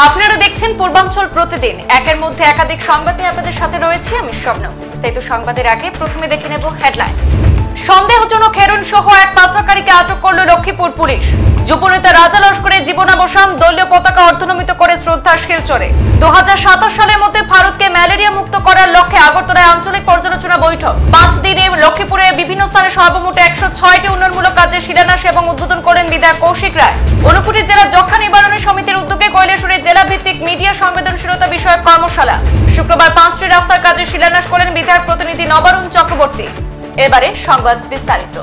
আপনারা দেখছেন পূর্বাঞ্চল প্রতিদিন, একের মধ্যে একাধিক সংবাদে আপনাদের সাথে রয়েছে আমি স্বপ্ন। বিস্তারিত সংবাদের আগে প্রথমে দেখে নেব হেডলাইন্স। সন্দেহজনক হেরোইন সহ এক পাচারকারীকে আটক করল লক্ষ্মীপুর পুলিশ। যুবনেতা রাজা লস্করের জীবনাবসান, দলীয় পতাকা অর্ধনমিত করে শ্রদ্ধা শিলচরে। 2027 সালের মধ্যে ভারতকে ম্যালেরিয়া মুক্ত করার লক্ষ্যে আগরতলায় আঞ্চলিক পর্যালোচনা বৈঠক। 5 দিনে লক্ষ্মীপুরের বিভিন্ন স্থানে সর্বমোট 106টি উন্নয়নমূলক কাজের শিলান্যাস এবং উদ্বোধন করেন বিধায়ক কৌশিক রায়। ঊনকোটি জেলা যক্ষ্মা নিবারণী সমিতির উদ্যোগে কৈলাসহরের জেলা ভিত্তিক মিডিয়া সংবেদনশীলতা বিষয়ক কর্মশালা। শুক্রবার 5টি রাস্তার কাজের শিলান্যাস করেন বিধায়ক প্রতিনিধি নবারুণ চক্রবর্তী। এবারে সংবাদ বিস্তারিত।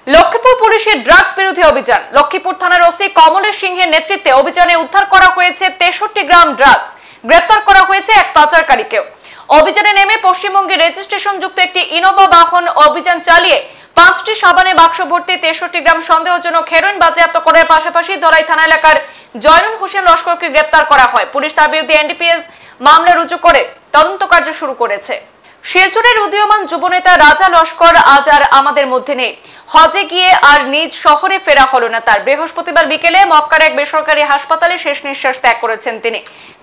লক্ষ্মীপুর পুলিশের ড্রাগস বিরোধী অভিযান। লক্ষ্মীপুর থানার ওসি কমলেশ সিংহের নেতৃত্বে অভিযানে উদ্ধার করা হয়েছে 63 গ্রাম ড্রাগস। গ্রেপ্তার করা হয়েছে এক পাচারকারীকেও। অভিযানে নেমে পশ্চিমবঙ্গের রেজিস্ট্রেশন যুক্ত একটি ইনোভা বাহন অভিযান চালিয়ে 5টি সাবানের বাক্স ভর্তি 63 গ্রাম সন্দেহজনক হেরোইন বাজেয়াপ্ত করার পাশাপাশি ধলাই থানা এলাকার জয়নুল হোসেন লস্করকে গ্রেপ্তার করা হয়। পুলিশ তার বিরুদ্ধে এনডিপিএস মামলা রুজু করে তদন্ত কার্য শুরু করেছে। শিলচরের উদীয়মান যুবনেতা রাজা লস্কর আজ আর আমাদের মধ্যে নেই। হজে গিয়ে আর নিজ শহরে ফেরা হলো না তার। বৃহস্পতিবার বিকেলে মক্কার এক বেসরকারি হাসপাতালে শেষ নিঃশ্বাস ত্যাগ করেছেন তিনি।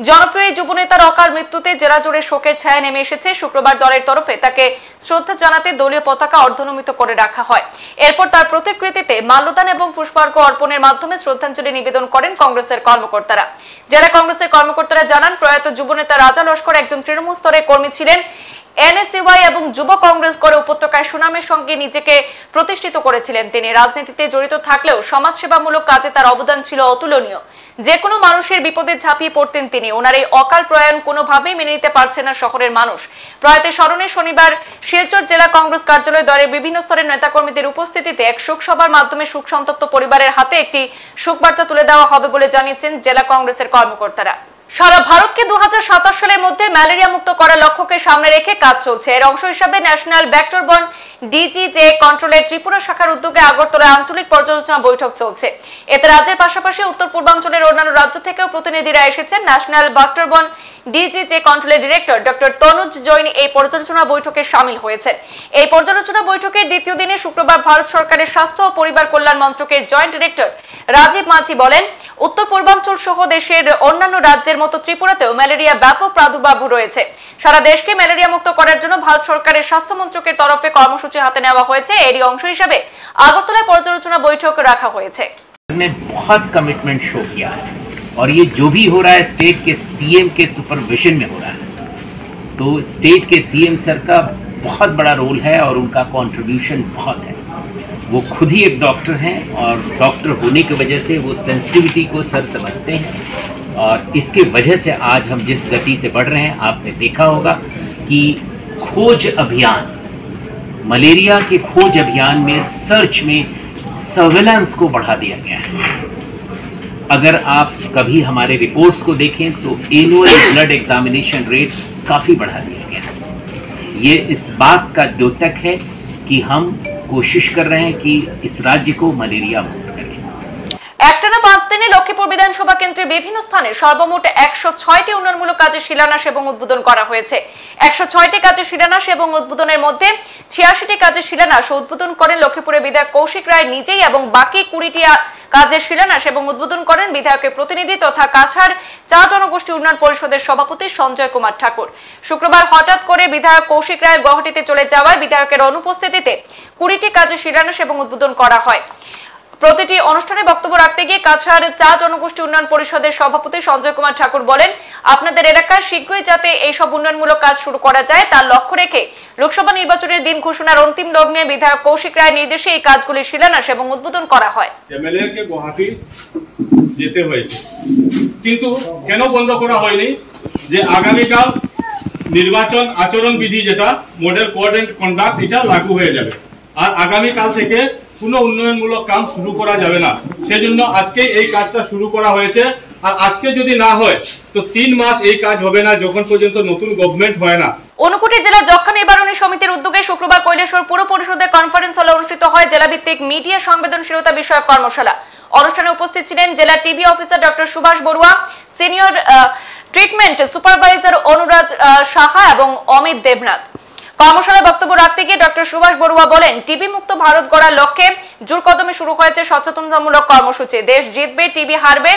জনপ্রিয় যুবনেতার অকাল মৃত্যুতে জেলা জুড়ে শোকের ছায়া নেমে এসেছে। শুক্রবার দলের তরফে তাকে শ্রদ্ধা জানাতে দলীয় পতাকা অর্ধনমিত করে রাখা হয়। এরপর তার প্রতিকৃতিতে মাল্যদান এবং পুষ্পার্ঘ অর্পণের মাধ্যমে শ্রদ্ধাঞ্জলি নিবেদন করেন কংগ্রেসের কর্মকর্তারা। জেলা কংগ্রেসের কর্মকর্তারা জানান, প্রয়াত যুবনেতা রাজা লস্কর একজন তৃণমূল স্তরের কর্মী ছিলেন। এনএসইউআই এবং যুব কংগ্রেস করে উপত্যকায় সুনামের সঙ্গে নিজেকে প্রতিষ্ঠিত করেছিলেন তিনি। রাজনীতিতে জড়িত থাকলেও সমাজসেবামূলক কাজে তার অবদান ছিল অতুলনীয়। যে কোনো মানুষের বিপদে ঝাঁপিয়ে পড়তেন তিনি। ওনার এই অকাল প্রয়াণ কোনোভাবেই মেনে নিতে পারছে না শহরের মানুষ। প্রয়াতের স্মরণে শনিবার শিলচর জেলা কংগ্রেস কার্যালয়ে দলের বিভিন্ন স্তরের নেতাকর্মীদের উপস্থিতিতে এক শোকসভার মাধ্যমে শোকসন্তপ্ত পরিবারের হাতে একটি শোকবার্তা তুলে দেওয়া হবে বলে জানিয়েছেন জেলা কংগ্রেসের কর্মকর্তারা। সারা ভারতকে 2027 সালের মধ্যে ম্যালেরিয়া মুক্ত করার লক্ষ্যকে সামনে রেখে কাজ চলছে। এর অংশ হিসাবে ন্যাশনাল ভেক্টরবর্ন ডিজিজে কন্ট্রোলের ত্রিপুরা শাখার উদ্যোগে আগরতলায় আঞ্চলিক পর্যালোচনা বৈঠক চলছে। এতে রাজ্যের পাশাপাশি উত্তর পূর্বাঞ্চলের অন্যান্য রাজ্য থেকেও প্রতিনিধিরা এসেছেন। ন্যাশনাল ভেক্টরবর্ন ডিজিজে কন্ট্রোলের ডিরেক্টর ডক্টর তনুজ জৈন এই পর্যালোচনা বৈঠকে শামিল হয়েছে। এই পর্যালোচনা বৈঠকের দ্বিতীয় দিনে শুক্রবার ভারত সরকারের স্বাস্থ্য ও পরিবার কল্যাণ মন্ত্রকের জয়েন্ট ডিরেক্টর রাজীব মাঝি বলেন, উত্তর পূর্বাঞ্চল সহ দেশের অন্যান্য রাজ্যের মতো ত্রিপুরাতেও ম্যালেরিয়া ব্যাপক প্রাদুর্ভাব রয়েছে। সারা দেশকে ম্যালেরিয়া মুক্ত করার জন্য ভারত সরকারের স্বাস্থ্য মন্ত্রকের তরফে কর্মসূচি হাতে নেওয়া হয়েছে। এরই অংশ হিসেবে আগরতলায় পর্যালোচনা বৈঠক রাখা হয়েছে। बहुत कमिटमेंट शो किया है और ये जो भी हो रहा है स्टेट के सीएम के सुपरविजन में हो रहा है, तो स्टेट के सीएम सर का बहुत बड़ा रोल है और उनका कंट्रीब्यूशन बहुत है। वो खुद ही एक डॉक्टर हैं और डॉक्टर होने की वजह से वो सेंसिटिविटी को सर समझते हैं और इसके वजह से आज हम जिस गति से बढ़ रहे हैं, आपने देखा होगा कि खोज अभियान, मलेरिया के खोज अभियान में सर्च में सर्वेलेंस को बढ़ा दिया गया है। अगर आप कभी हमारे रिपोर्ट्स को देखें तो एनुअल ब्लड एग्जामिनेशन रेट काफ़ी बढ़ा दिया गया है। ये इस बात का द्योतक है कि हम कोशिश कर रहे हैं कि इस राज्य को मलेरिया मुक्त करें। একটানা 5 দিনে লক্ষ্মীপুর বিধানসভা কেন্দ্রের বিভিন্ন স্থানে সর্বমোট 106টি উন্নয়নমূলক কাজের শিলান্যাস এবং উদ্বোধন করা হয়েছে। 106টি কাজের শিলান্যাস এবং উদ্বোধনের মধ্যে 86টি কাজের শিলান্যাস ও উদ্বোধন করেন লক্ষ্মীপুরের বিধায়ক কৌশিক রায় নিজেই এবং বাকি 20টি কাজের শিলান্যাস এবং উদ্বোধন করেন বিধায়কের প্রতিনিধি তথা কাছাড় চা জনগোষ্ঠী উন্নয়ন পরিষদের সভাপতি সঞ্জয় কুমার ঠাকুর। শুক্রবার হঠাৎ করে বিধায়ক কৌশিক রায় গুয়াহাটিতে চলে যাওয়ায় বিধায়কের অনুপস্থিতিতে 20টি কাজের শিলান্যাস এবং উদ্বোধন করা হয়। প্রতিটি অনুষ্ঠানে বক্তব্য রাখতে গিয়ে কাছাড় চা জনগোষ্ঠী উন্নয়ন পরিষদের সভাপতি সঞ্জয় কুমার ঠাকুর বলেন, আপনাদের এলাকায় শীঘ্রই যাতে এই সব উন্নয়নমূলক কাজ শুরু করা যায় তার লক্ষ্য রেখে লোকসভা নির্বাচনের দিন ঘোষণার অন্তিম লগ্নে বিধায়ক কৌশিক রায় নির্দেশে এই কাজগুলির শিলান্যাস এবং উদ্বোধন করা হয়। এমএলএকে গুয়াহাটি যেতে হয়েছে, কিন্তু কেন বন্ধ করা হয়নি যে আগামীকাল নির্বাচন আচরণ বিধি যেটা মডেল কোড এন্ড কন্ডাক্ট এটা লাগু হয়ে যাবে আর আগামীকাল থেকে কোনো উন্নয়নমূলক কাজ শুরু করা যাবে না। সেজন্য আজকে এই কাজটা শুরু করা হয়েছে আর আজকে যদি না হয় তো 3 মাস এই কাজ হবে না যখন পর্যন্ত নতুন গভর্নমেন্ট হয় না। ঊনকোটি জেলা যক্ষ্মা নিবারণী সমিতির উদ্যোগে শুক্রবার কৈলাসহর পুর পরিষদের কনফারেন্স হলে অনুষ্ঠিত হয় জেলাভিত্তিক মিডিয়া সংবেদনশীলতা বিষয়ক কর্মশালা। অনুষ্ঠানে উপস্থিত ছিলেন জেলা TB officer doctor Subhash Barua, senior treatment supervisor Anuraj Saha এবং অমিত দেবনাথ। কর্মশালায় বক্তব্য রাখতে গিয়ে ডক্টর সুভাষ বড়ুয়া বলেন, টিবি মুক্ত ভারত গড়ার লক্ষ্যে জোর কদমে শুরু হয়েছে সচেতনতামূলক কর্মসূচি। দেশ জিতবে, টিবি হারবে।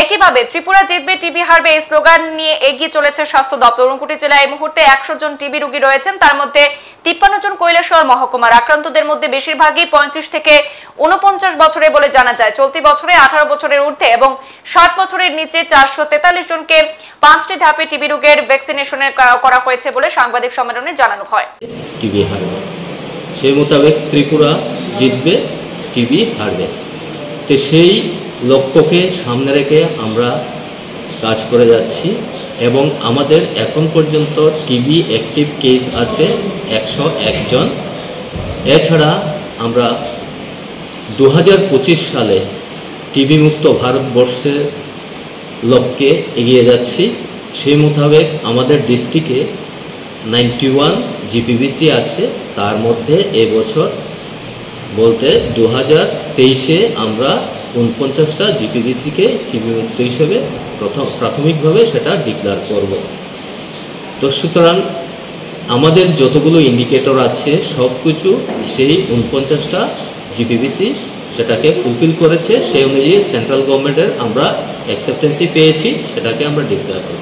একইভাবে ত্রিপুরা জিতবে, টিবি হারবে এই স্লোগান নিয়ে এগিয়ে চলেছে স্বাস্থ্য দপ্তর। ঊনকোটি জেলায় এই মুহূর্তে 100 জন টিবি রোগী রয়েছেন, তার মধ্যে 53 জন কৈলাসহর মহকুমার। আক্রান্তদের মধ্যে বেশিরভাগই 35 থেকে 49 বছরের বলে জানা যায়। চলতি বছরে 18 বছরের ঊর্ধ্বে এবং 60 বছরের নিচে 443 জনকে 5টি ধাপে টিবি রোগের ভ্যাকসিনেশনের করা হয়েছে বলে সাংবাদিক সম্মেলনে জানানো হয়। টিবি হারবে সেই মোতাবেক ত্রিপুরা জিতবে, টিবি হারবে। তো সেই লক্ষ্যকে সামনে রেখে আমরা কাজ করে যাচ্ছি এবং আমাদের এখন পর্যন্ত টিবি অ্যাক্টিভ কেস আছে 101 জন। এছাড়া আমরা 2025 সালে টিবি মুক্ত ভারতবর্ষের লক্ষ্যে এগিয়ে যাচ্ছি। সেই মোতাবেক আমাদের ডিস্ট্রিক্টে 91 জিপিভিসি আছে, তার মধ্যে এবছর বলতে 2023-এ আমরা 49টা জিপিভিসিকে টিবি মুক্ত হিসেবে প্রাথমিকভাবে সেটা ডিক্লেয়ার করব। তো সুতরাং আমাদের যতগুলো ইন্ডিকেটর আছে সব কিছু সেই 49টা জিপিভিসি সেটাকে ফুলফিল করেছে। সেই অনুযায়ী সেন্ট্রাল গভর্নমেন্টের আমরা অ্যাকসেপ্টেন্সি পেয়েছি, সেটাকে আমরা ডিক্লেয়ার করব।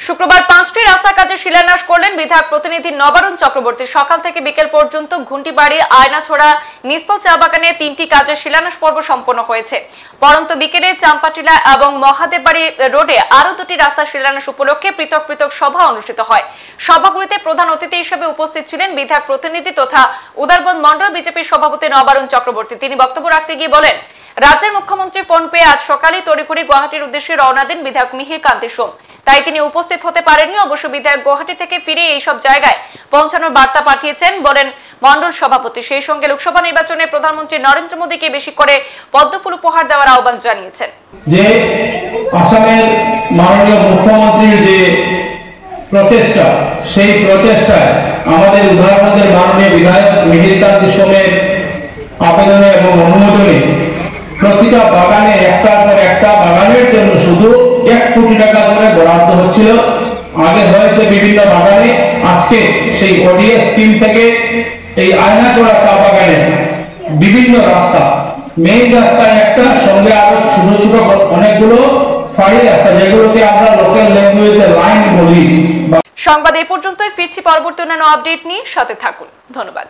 শুক্রবার 5টি রাস্তা কাজে শিলান্যাস করলেন বিধায়ক প্রতিনিধি নবারুণ চক্রবর্তী। সকাল থেকে বিকেল পর্যন্ত ঘুন্টিবাড়ি, আয়নাছড়া, নিস্তল চা বাগানে 3টি কাজের শিলান্যাস পর্ব সম্পন্ন হয়েছে। পরন্ত বিকেলে চাম্পাটিলা এবং মহাদেববাড়ি রোডে আরো 2টি রাস্তার শিলান্যাস উপলক্ষে পৃথক পৃথক সভা অনুষ্ঠিত হয়। সভাগুলিতে প্রধান অতিথি হিসেবে উপস্থিত ছিলেন বিধায়ক প্রতিনিধি তথা উদারবন মন্ডল বিজেপির সভাপতি নবারুণ চক্রবর্তী। তিনি বক্তব্য রাখতে গিয়ে বলেন, রাজ্যের মুখ্যমন্ত্রী ফোন পেয়ে আজ সকালে তড়িঘড়ি গুয়াহাটির উদ্দেশ্যে রওনা দেন বিধায়ক মিহির কান্তি সোম। তাই তিনি উপস্থিত হতে পারেননি। অবশ্য বিধায়ক গুয়াহাটি থেকে ফিরে এইসব জায়গায় পৌঁছানোর বার্তা পাঠিয়েছেন বলেন মন্ডল সভাপতি। সেই সঙ্গে লোকসভা নির্বাচনে প্রধানমন্ত্রী নরেন্দ্র মোদীকে বেশি করে পদ্মফুল উপহার দেওয়ার আহ্বান জানিয়েছেন। যে আসামের মাননীয় মুখ্যমন্ত্রীর যে প্রচেষ্টা, সেই প্রচেষ্টায় আমাদের উদাহরণের মাননীয় বিধায়ক মিহির কান্তি সোমের আবেদনে এবং অনুমোদনে প্রতিটা বাগানে একটার পর একটা বাগানের জন্য শুধু 1 কোটি টাকা করে বরাদ্দ হচ্ছিল। আগে হয়েছে বিভিন্ন বাগানে, আজকে সেই ওডিএস স্কিম থেকে এই আয়নাছড়া চা বাগানে বিভিন্ন রাস্তা, মেইন রাস্তায় একটা, সঙ্গে আরো ছোট ছোট অনেকগুলো ফাঁড়ি রাস্তা, যেগুলোকে আমরা লোকাল ল্যাঙ্গুয়েজে লাইন বলি। সংবাদ এই পর্যন্তই। ফিরছি পরবর্তী অন্যান্য আপডেট নিয়ে, সাথে থাকুন। ধন্যবাদ।